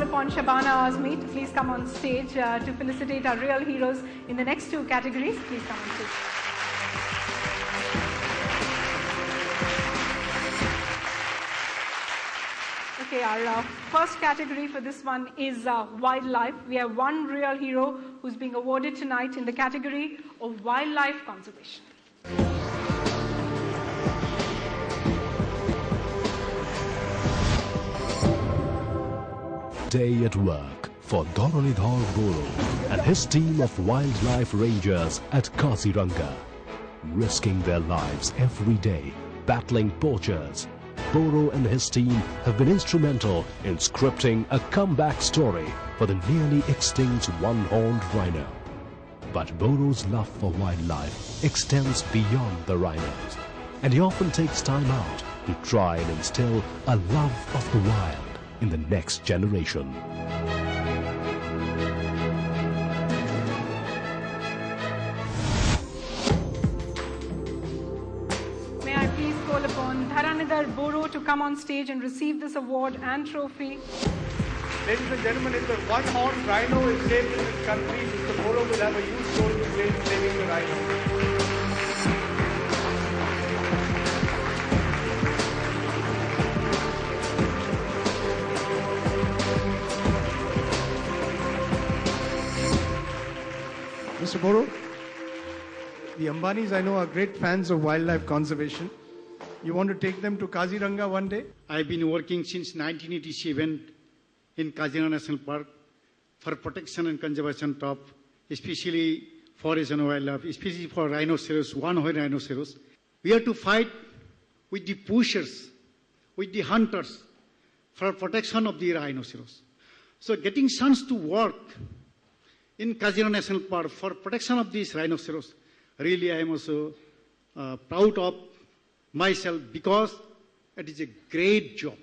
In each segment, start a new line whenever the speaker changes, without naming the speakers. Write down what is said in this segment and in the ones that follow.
upon Shabana, Azmi to please come on stage to felicitate our real heroes in the next two categories. Please come on stage. Okay, our first category for this one is wildlife. We have one real hero who's being awarded tonight in the category of wildlife conservation.
Day at work for Dharanidhar Boro and his team of wildlife rangers at Kariranga. Risking their lives every day, battling poachers, Boro and his team have been instrumental in scripting a comeback story for the nearly extinct one-horned rhino. But Boro's love for wildlife extends beyond the rhinos, and he often takes time out to try and instill a love of the wild in the next generation.
May I please call upon Dharanidhar Boro to come on stage and receive this award and trophy.
Ladies and gentlemen, if the one-horned rhino is saved in this country, Mr. Boro will have a huge role to play in saving the rhino. Mr. Boro, the Ambanis I know are great fans of wildlife conservation. You want to take them to Kaziranga one day?
I've been working since 1987 in Kaziranga National Park for protection and conservation of especially forest and wildlife, especially for rhinoceros, one-horned rhinoceros. We have to fight with the pushers, with the hunters for protection of the rhinoceros. So getting chance to work in Kaziranga National Park for protection of these rhinoceros, really I am also proud of myself because it is a great job.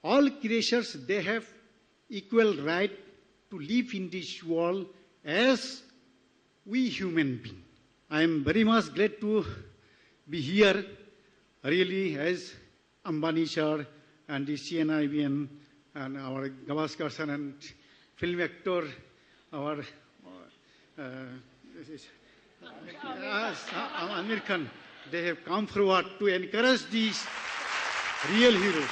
All creatures, they have equal right to live in this world as we human beings. I am very much glad to be here, really, as Ambani sir and the CNIBN and our Gavaskar sir and film actor, our Amir Khan, they have come forward to encourage these real heroes.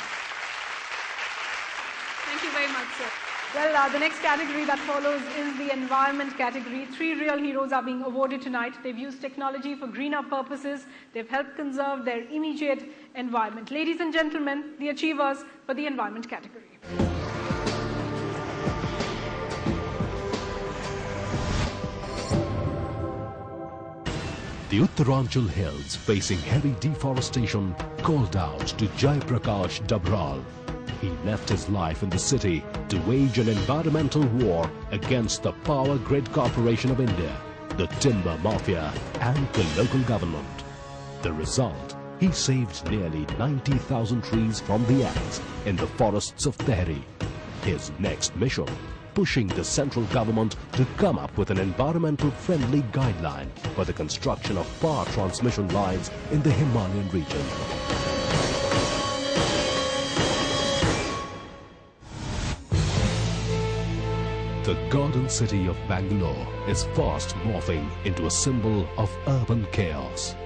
Thank you very much, sir. Well, the next category that follows is the environment category. Three real heroes are being awarded tonight. They've used technology for greener purposes. They've helped conserve their immediate environment. Ladies and gentlemen, the achievers for the environment category.
The Uttaranchal hills facing heavy deforestation called out to Prakash Dabral. He left his life in the city to wage an environmental war against the Power Grid Corporation of India, the timber mafia and the local government. The result, he saved nearly 90,000 trees from the axe in the forests of Tehri. His next mission, pushing the central government to come up with an environmental friendly guideline for the construction of power transmission lines in the Himalayan region. The garden city of Bangalore is fast morphing into a symbol of urban chaos.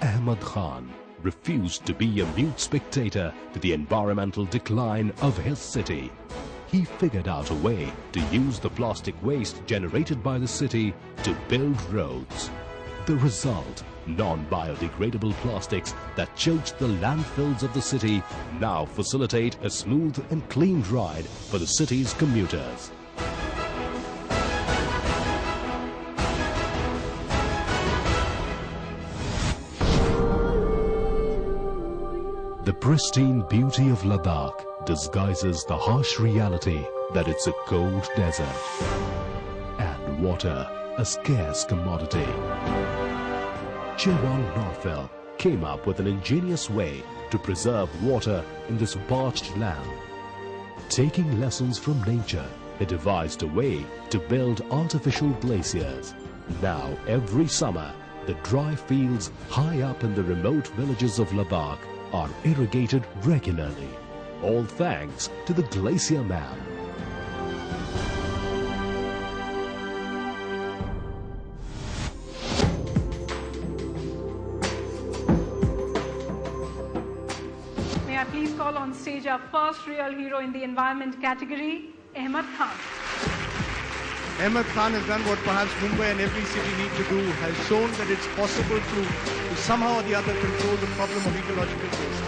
Ahmed Khan refused to be a mute spectator to the environmental decline of his city. He figured out a way to use the plastic waste generated by the city to build roads. The result, non-biodegradable plastics that choke the landfills of the city now facilitate a smooth and clean ride for the city's commuters. The pristine beauty of Ladakh disguises the harsh reality that it's a cold desert and water a scarce commodity. Chewang Norphel came up with an ingenious way to preserve water in this parched land. Taking lessons from nature, he devised a way to build artificial glaciers. Now, every summer, the dry fields high up in the remote villages of Ladakh are irrigated regularly. All thanks to the Glacier Man.
May I please call on stage our first real hero in the environment category, Ahmed Khan.
Ahmed Khan has done what perhaps Mumbai and every city need to do, has shown that it's possible to somehow or the other control the problem of ecological waste.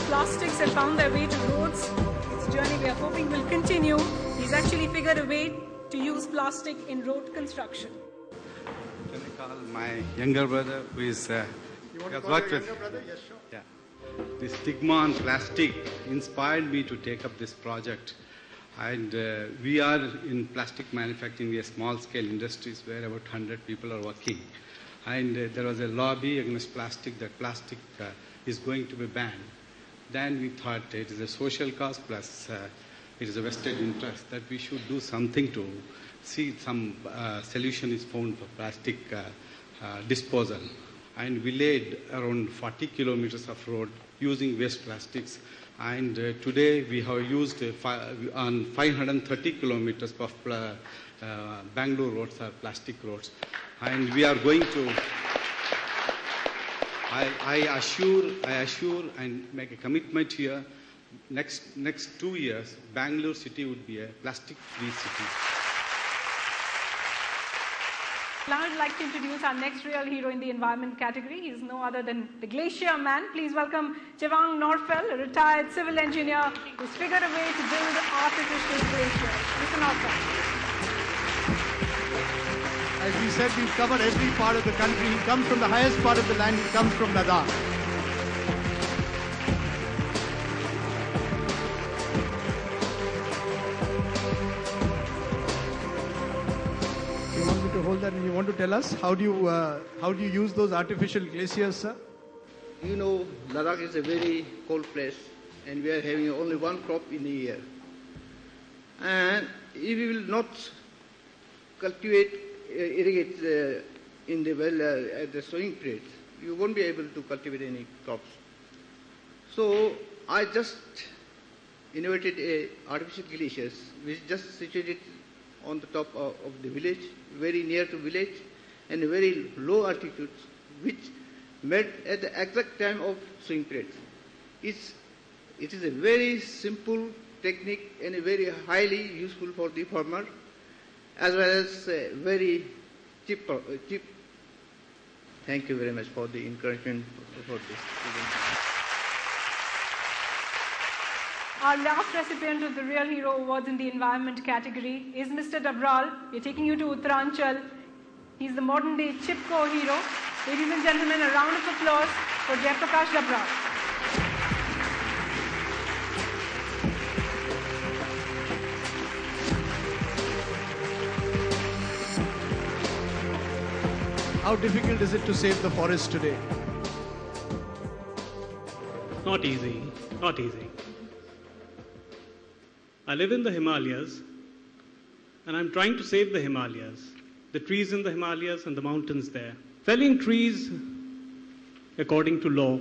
Plastics have found their way to roads. This journey we are hoping will continue. He's actually figured a way to use plastic in road construction.
Can I call my younger brother who is...
You want to call your younger brother? Yes, sure.
Yeah. The stigma on plastic inspired me to take up this project. And we are in plastic manufacturing, we are small-scale industries where about 100 people are working. And there was a lobby against plastic, that plastic is going to be banned. Then we thought it is a social cause plus it is a vested interest that we should do something to see some solution is found for plastic disposal. And we laid around 40 kilometers of road using waste plastics. And today we have used on 530 kilometers of Bangalore roads are plastic roads. And we are going to, I assure and make a commitment here, next 2 years, Bangalore city would be a plastic-free city.
Now I'd like to introduce our next real hero in the environment category. He is no other than the Glacier Man. Please welcome Chewang Norphel, a retired civil engineer who's figured a way to build artificial glaciers. Mr. Norphel.
As we said, we've covered every part of the country. He comes from the highest part of the land. He comes from Ladakh. That and you want to tell us how do you use those artificial glaciers, sir?
You know, Ladakh is a very cold place, and we are having only one crop in a year. And if we will not irrigate in the well at the sowing period, you won't be able to cultivate any crops. So I just innovated a artificial glaciers, which is just situated on the top of the village, very near to village, and a very low altitude, which met at the exact time of sowing period. It is a very simple technique and a very highly useful for the farmer, as well as very cheap. Thank you very much for the encouragement for this.
Our last recipient of the Real Hero Awards in the environment category is Mr. Dabral. We're taking you to Uttaranchal. He's the modern day Chipko hero. Ladies and gentlemen, a round of applause for Prakash Dabral.
How difficult is it to save the forest today?
Not easy, not easy. I live in the Himalayas, and I'm trying to save the Himalayas, the trees in the Himalayas and the mountains there. Felling trees, according to law,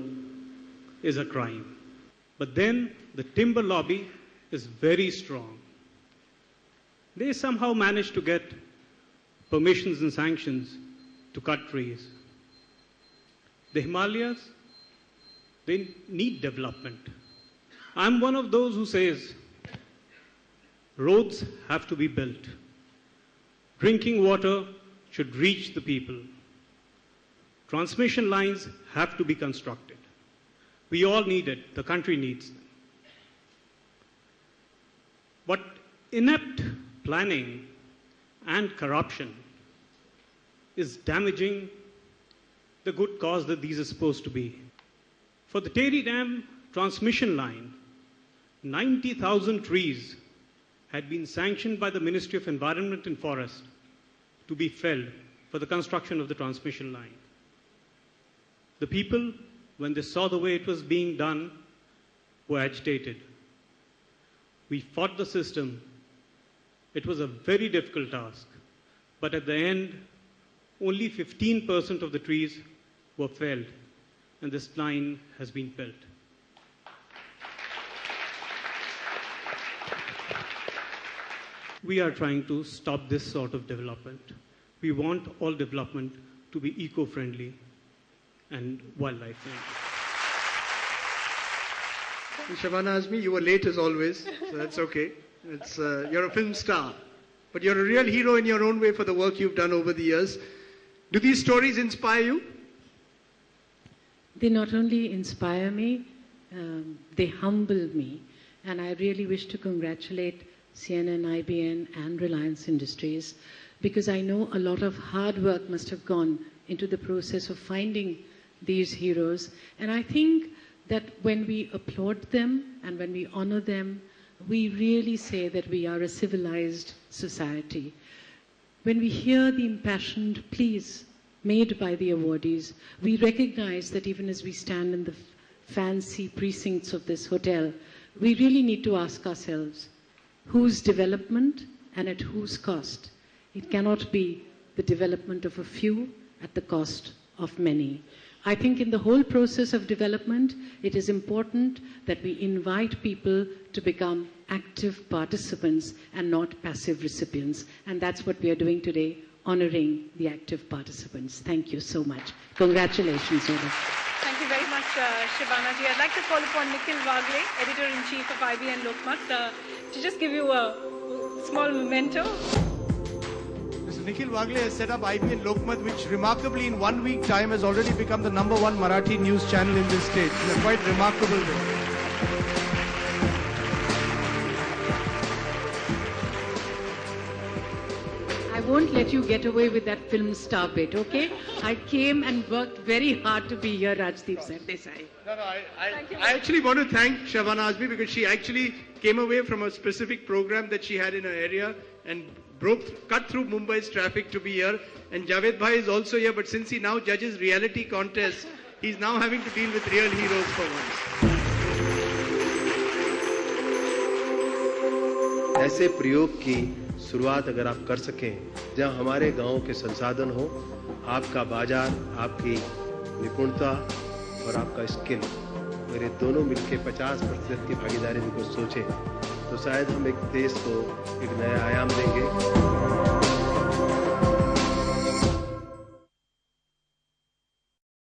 is a crime. But then the timber lobby is very strong. They somehow managed to get permissions and sanctions to cut trees. The Himalayas, they need development. I'm one of those who says, roads have to be built. Drinking water should reach the people. Transmission lines have to be constructed. We all need it. The country needs them. But inept planning and corruption is damaging the good cause that these are supposed to be. For the Tehri Dam transmission line, 90,000 trees had been sanctioned by the Ministry of Environment and Forest to be felled for the construction of the transmission line. The people, when they saw the way it was being done, were agitated. We fought the system. It was a very difficult task. But at the end, only 15% of the trees were felled. and this line has been built. We are trying to stop this sort of development. We want all development to be eco-friendly and wildlife friendly.
Shabana, Azmi, you were late as always, so that's okay. You're a film star, but you're a real hero in your own way for the work you've done over the years. Do these stories inspire you?
They not only inspire me, they humble me. And I really wish to congratulate CNN, IBN and Reliance Industries, because I know a lot of hard work must have gone into the process of finding these heroes. And I think that when we applaud them and when we honor them, we really say that we are a civilized society. When we hear the impassioned pleas made by the awardees, we recognize that even as we stand in the fancy precincts of this hotel, we really need to ask ourselves, whose development and at whose cost? It cannot be the development of a few at the cost of many. I think in the whole process of development, it is important that we invite people to become active participants and not passive recipients. And that's what we are doing today, honoring the active participants. Thank you so much. Congratulations, Oda.
Thank you very much, Shabana ji. I'd like to call upon Nikhil Wagle, Editor-in-Chief of IBN Lokmat, to just give you a small memento.
Mr. Nikhil Wagle has set up IBN Lokmat, which remarkably in 1 week time has already become the #1 Marathi news channel in this state. In a quite remarkable way.
I won't let you get away with that film star bit, okay? I came and worked very hard to be here, Rajdeep Desai.
No, I actually want to thank Shabana Azmi because she actually came away from a specific program that she had in her area and cut through Mumbai's traffic to be here. And Javed Bhai is also here, but since he now judges reality contests, he's now having to deal with real heroes for once.
ऐसे प्रयोग की शुरुआत अगर आप कर सकें जहां हमारे गांव के संसाधन हो, आपका बाजार, आपकी निपुणता और आपका स्किल, मेरे दोनों मिलके 50% की भागीदारी को सोचें तो शायद हम एक देश को एक नया आयाम देंगे।